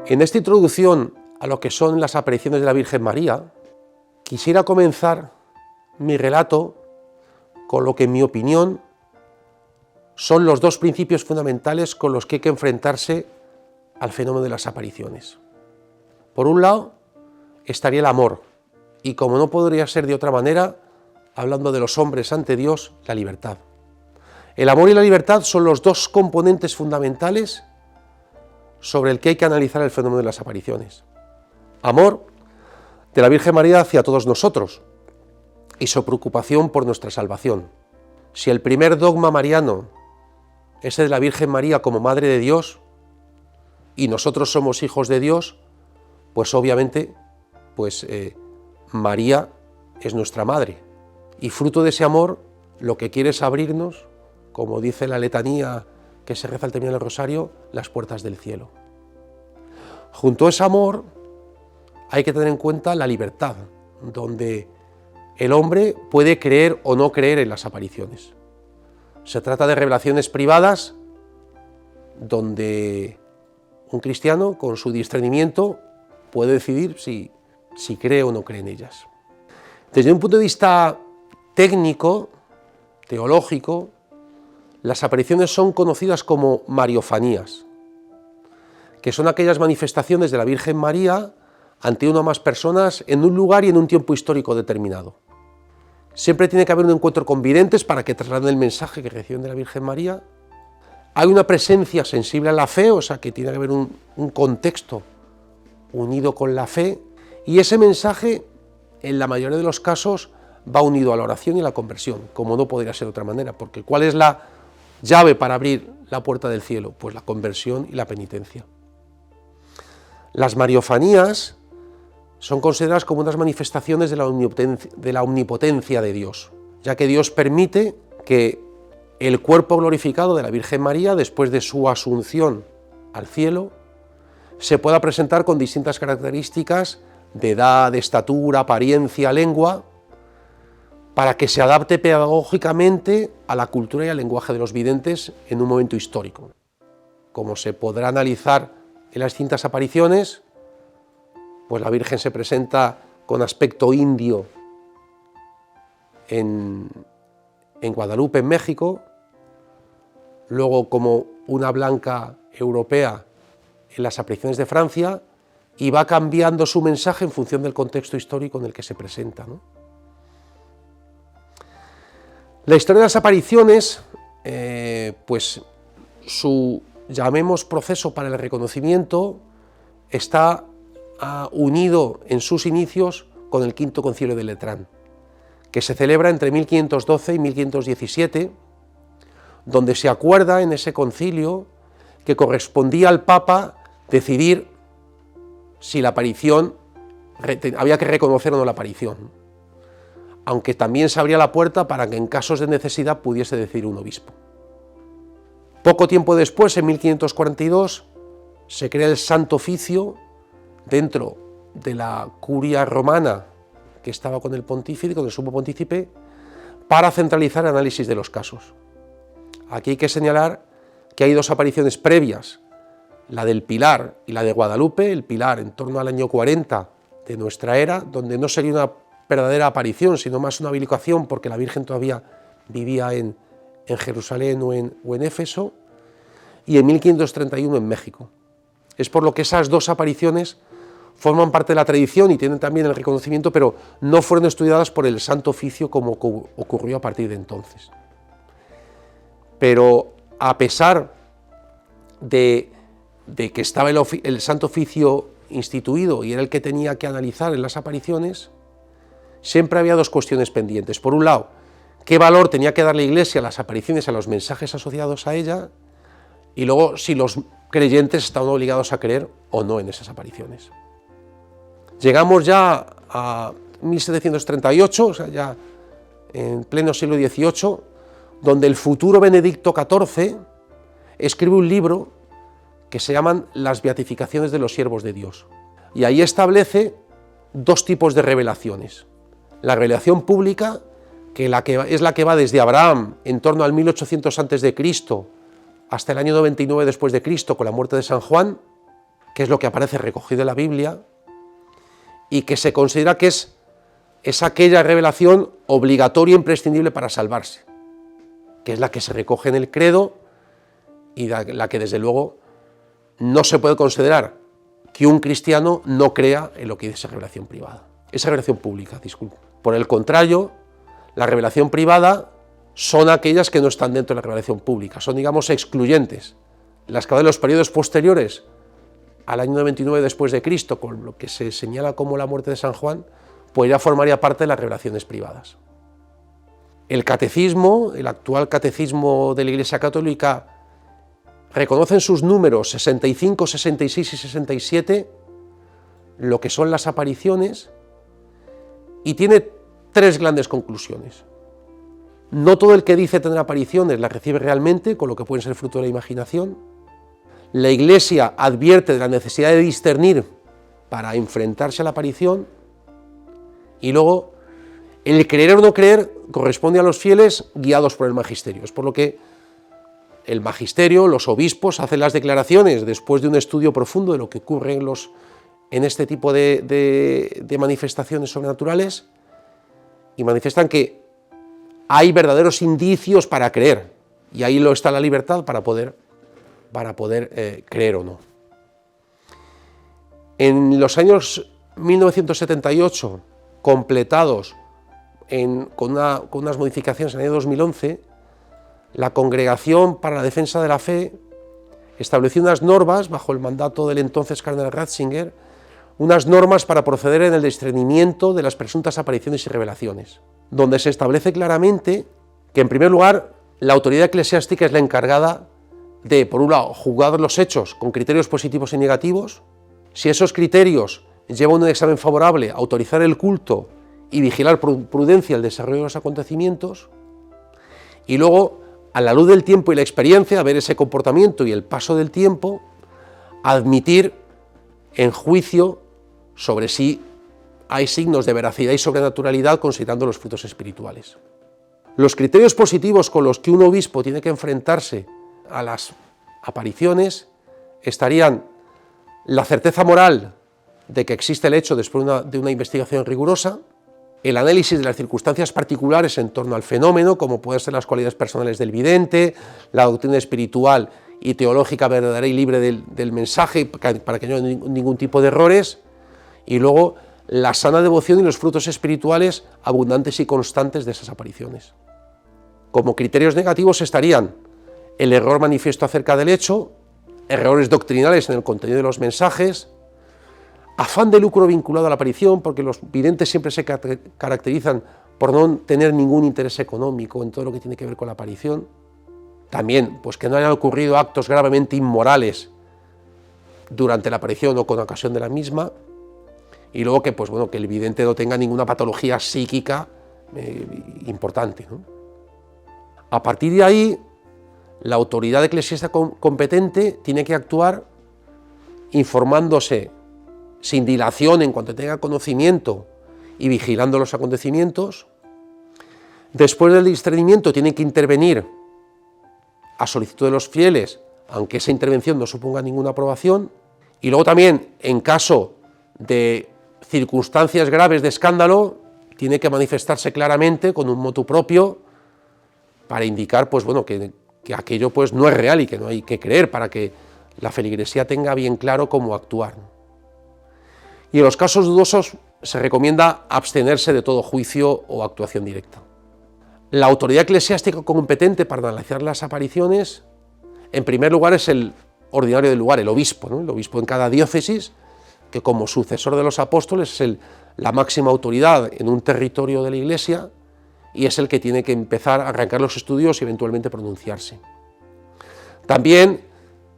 En esta introducción a lo que son las apariciones de la Virgen María, quisiera comenzar mi relato con lo que, en mi opinión, son los dos principios fundamentales con los que hay que enfrentarse al fenómeno de las apariciones. Por un lado, estaría el amor, y como no podría ser de otra manera, hablando de los hombres ante Dios, la libertad. El amor y la libertad son los dos componentes fundamentales sobre el que hay que analizar el fenómeno de las apariciones. Amor de la Virgen María hacia todos nosotros y su preocupación por nuestra salvación. Si el primer dogma mariano es el de la Virgen María como Madre de Dios y nosotros somos hijos de Dios, pues obviamente María es nuestra Madre, y fruto de ese amor lo que quiere es abrirnos, como dice la letanía que se reza al terminar el rosario, las puertas del cielo. Junto a ese amor hay que tener en cuenta la libertad, donde el hombre puede creer o no creer en las apariciones. Se trata de revelaciones privadas donde un cristiano, con su discernimiento, puede decidir si cree o no cree en ellas. Desde un punto de vista técnico, teológico, las apariciones son conocidas como mariofanías, que son aquellas manifestaciones de la Virgen María ante una o más personas en un lugar y en un tiempo histórico determinado. Siempre tiene que haber un encuentro con videntes para que trasladen el mensaje que reciben de la Virgen María. Hay una presencia sensible a la fe, o sea que tiene que haber un contexto unido con la fe, y ese mensaje, en la mayoría de los casos, va unido a la oración y a la conversión, como no podría ser de otra manera, porque ¿cuál es la llave para abrir la puerta del cielo? Pues la conversión y la penitencia. Las mariofanías son consideradas como unas manifestaciones de la omnipotencia de Dios, ya que Dios permite que el cuerpo glorificado de la Virgen María, después de su asunción al cielo, se pueda presentar con distintas características de edad, de estatura, apariencia, lengua, para que se adapte pedagógicamente a la cultura y al lenguaje de los videntes en un momento histórico. Como se podrá analizar en las distintas apariciones, pues la Virgen se presenta con aspecto indio en Guadalupe, en México, luego como una blanca europea en las apariciones de Francia, y va cambiando su mensaje en función del contexto histórico en el que se presenta, ¿no? La historia de las apariciones, su, llamemos, proceso para el reconocimiento, está unido en sus inicios con el Quinto Concilio de Letrán, que se celebra entre 1512 y 1517, donde se acuerda en ese concilio que correspondía al Papa decidir si la aparición, había que reconocer o no la aparición, aunque también se abría la puerta para que en casos de necesidad pudiese decidir un obispo. Poco tiempo después, en 1542, se crea el Santo Oficio dentro de la curia romana que estaba con el pontífice, con el sumo pontífice, para centralizar el análisis de los casos. Aquí hay que señalar que hay dos apariciones previas, la del Pilar y la de Guadalupe, el Pilar en torno al año 40 de nuestra era, donde no sería una verdadera aparición, sino más una habilitación, porque la Virgen todavía vivía en Jerusalén o en Éfeso, y en 1531 en México. Es por lo que esas dos apariciones forman parte de la tradición y tienen también el reconocimiento, pero no fueron estudiadas por el Santo Oficio como ocurrió a partir de entonces. Pero a pesar de que estaba el Santo Oficio instituido y era el que tenía que analizar en las apariciones, siempre había dos cuestiones pendientes. Por un lado, qué valor tenía que dar la Iglesia a las apariciones, a los mensajes asociados a ella, y luego si los creyentes estaban obligados a creer o no en esas apariciones. Llegamos ya a 1738, o sea, ya en pleno siglo XVIII, donde el futuro Benedicto XIV escribe un libro que se llaman Las Beatificaciones de los Siervos de Dios. Y ahí establece dos tipos de revelaciones. La revelación pública, que es la que va desde Abraham en torno al 1800 a.C. hasta el año 99 después de Cristo, con la muerte de San Juan, que es lo que aparece recogido en la Biblia, y que se considera que es aquella revelación obligatoria e imprescindible para salvarse, que es la que se recoge en el credo y la que desde luego no se puede considerar que un cristiano no crea en lo que dice esa revelación privada, esa revelación pública, disculpe. Por el contrario, la revelación privada son aquellas que no están dentro de la revelación pública, son, digamos, excluyentes. Las que van en los periodos posteriores al año 99 después de Cristo, con lo que se señala como la muerte de San Juan, pues ya formaría parte de las revelaciones privadas. El catecismo, el actual catecismo de la Iglesia Católica, reconoce en sus números 65, 66 y 67 lo que son las apariciones y tiene tres grandes conclusiones. No todo el que dice tener apariciones las recibe realmente, con lo que pueden ser fruto de la imaginación. La Iglesia advierte de la necesidad de discernir para enfrentarse a la aparición. Y luego, el creer o no creer corresponde a los fieles guiados por el magisterio. Es por lo que el magisterio, los obispos, hacen las declaraciones después de un estudio profundo de lo que ocurre en este tipo de manifestaciones sobrenaturales, y manifiestan que hay verdaderos indicios para creer, y ahí está la libertad para poder creer o no. En los años 1978, completados con unas modificaciones en el año 2011, la Congregación para la Defensa de la Fe estableció unas normas, bajo el mandato del entonces cardenal Ratzinger, unas normas para proceder en el discernimiento de las presuntas apariciones y revelaciones, donde se establece claramente que, en primer lugar, la autoridad eclesiástica es la encargada de, por un lado, juzgar los hechos con criterios positivos y negativos. Si esos criterios llevan un examen favorable, autorizar el culto y vigilar por prudencia el desarrollo de los acontecimientos, y luego, a la luz del tiempo y la experiencia, ver ese comportamiento y el paso del tiempo, admitir en juicio sobre si hay signos de veracidad y sobrenaturalidad, considerando los frutos espirituales. Los criterios positivos con los que un obispo tiene que enfrentarse a las apariciones estarían la certeza moral de que existe el hecho después de una investigación rigurosa, el análisis de las circunstancias particulares en torno al fenómeno, como pueden ser las cualidades personales del vidente, la doctrina espiritual y teológica verdadera y libre del mensaje, para que no haya ningún tipo de errores, y luego la sana devoción y los frutos espirituales abundantes y constantes de esas apariciones. Como criterios negativos estarían el error manifiesto acerca del hecho, errores doctrinales en el contenido de los mensajes, afán de lucro vinculado a la aparición, porque los videntes siempre se caracterizan por no tener ningún interés económico en todo lo que tiene que ver con la aparición. También, pues que no hayan ocurrido actos gravemente inmorales durante la aparición o con ocasión de la misma, y luego que, pues bueno, que el vidente no tenga ninguna patología psíquica importante, ¿no? A partir de ahí, la autoridad eclesiástica competente tiene que actuar informándose sin dilación en cuanto tenga conocimiento y vigilando los acontecimientos. Después del discernimiento tiene que intervenir a solicitud de los fieles, aunque esa intervención no suponga ninguna aprobación, y luego también, en caso de circunstancias graves de escándalo, tiene que manifestarse claramente con un motu propio para indicar, pues bueno, que aquello pues no es real y que no hay que creer, para que la feligresía tenga bien claro cómo actuar. Y en los casos dudosos se recomienda abstenerse de todo juicio o actuación directa. La autoridad eclesiástica competente para analizar las apariciones, en primer lugar, es el ordinario del lugar, el obispo, ¿no? El obispo en cada diócesis, que como sucesor de los apóstoles es la máxima autoridad en un territorio de la Iglesia y es el que tiene que empezar a arrancar los estudios y eventualmente pronunciarse. También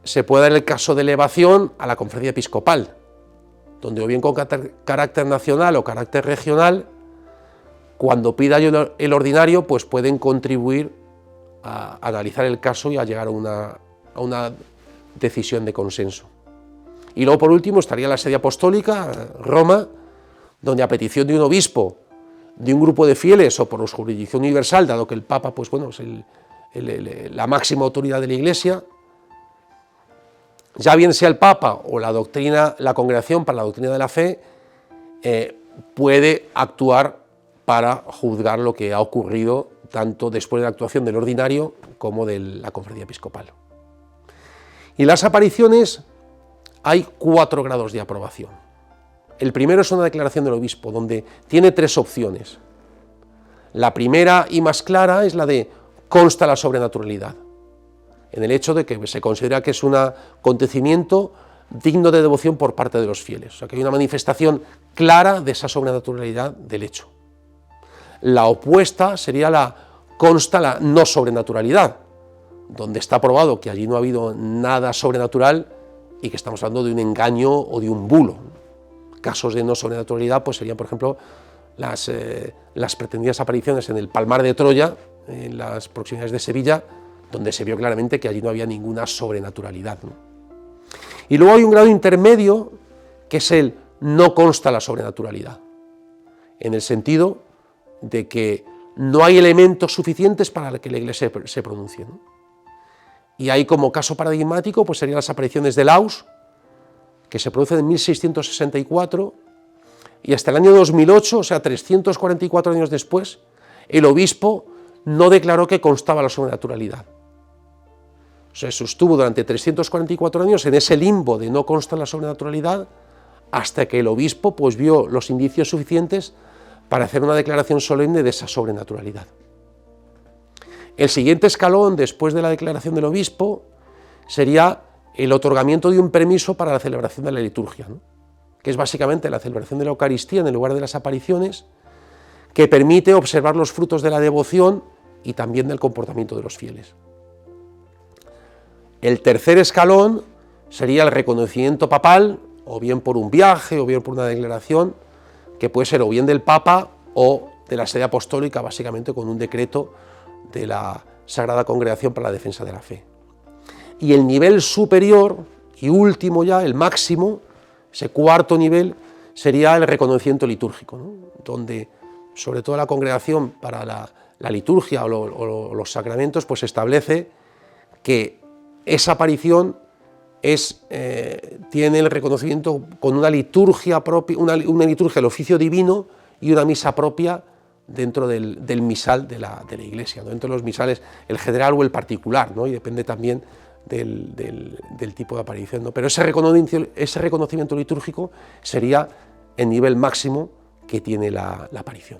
se puede dar el caso de elevación a la conferencia episcopal, donde o bien con carácter nacional o carácter regional, cuando pida el ordinario, pues pueden contribuir a analizar el caso y a llegar a una decisión de consenso. Y luego, por último, estaría la sede apostólica, Roma, donde a petición de un obispo, de un grupo de fieles o por jurisdicción universal, dado que el Papa, pues bueno, es la máxima autoridad de la Iglesia, ya bien sea el Papa o la doctrina, la Congregación para la Doctrina de la Fe, puede actuar para juzgar lo que ha ocurrido tanto después de la actuación del ordinario como de la Cofradía Episcopal. Y las apariciones, hay 4 grados de aprobación. El primero es una declaración del obispo, donde tiene 3 opciones. La primera y más clara es la de consta la sobrenaturalidad, en el hecho de que se considera que es un acontecimiento digno de devoción por parte de los fieles, o sea que hay una manifestación clara de esa sobrenaturalidad del hecho. La opuesta sería la consta la no sobrenaturalidad, donde está probado que allí no ha habido nada sobrenatural y que estamos hablando de un engaño o de un bulo. Casos de no sobrenaturalidad pues serían, por ejemplo, las pretendidas apariciones en el Palmar de Troya, en las proximidades de Sevilla, donde se vio claramente que allí no había ninguna sobrenaturalidad, ¿no? Y luego hay un grado intermedio, que es el no consta la sobrenaturalidad, en el sentido de que no hay elementos suficientes para que la Iglesia se pronuncie, ¿no? Y ahí como caso paradigmático pues serían las apariciones de Laus, que se producen en 1664, y hasta el año 2008, o sea 344 años después, el obispo no declaró que constaba la sobrenaturalidad. O sea, sostuvo durante 344 años en ese limbo de no consta la sobrenaturalidad, hasta que el obispo pues vio los indicios suficientes para hacer una declaración solemne de esa sobrenaturalidad. El siguiente escalón, después de la declaración del obispo, sería el otorgamiento de un permiso para la celebración de la liturgia, ¿no? Que es básicamente la celebración de la Eucaristía en el lugar de las apariciones, que permite observar los frutos de la devoción y también del comportamiento de los fieles. El tercer escalón sería el reconocimiento papal, o bien por un viaje, o bien por una declaración, que puede ser o bien del Papa o de la Sede Apostólica, básicamente con un decreto de la Sagrada Congregación para la Defensa de la Fe. Y el nivel superior y último ya, el máximo, ese cuarto nivel, sería el reconocimiento litúrgico, ¿no? Donde sobre todo la Congregación para la liturgia o los sacramentos pues establece que esa aparición tiene el reconocimiento con una liturgia propia, una liturgia del oficio divino y una misa propia dentro del misal de la Iglesia, ¿no? Dentro de los misales, el general o el particular, ¿no? Y depende también del tipo de aparición, ¿no? Pero ese reconocimiento litúrgico sería el nivel máximo que tiene la aparición.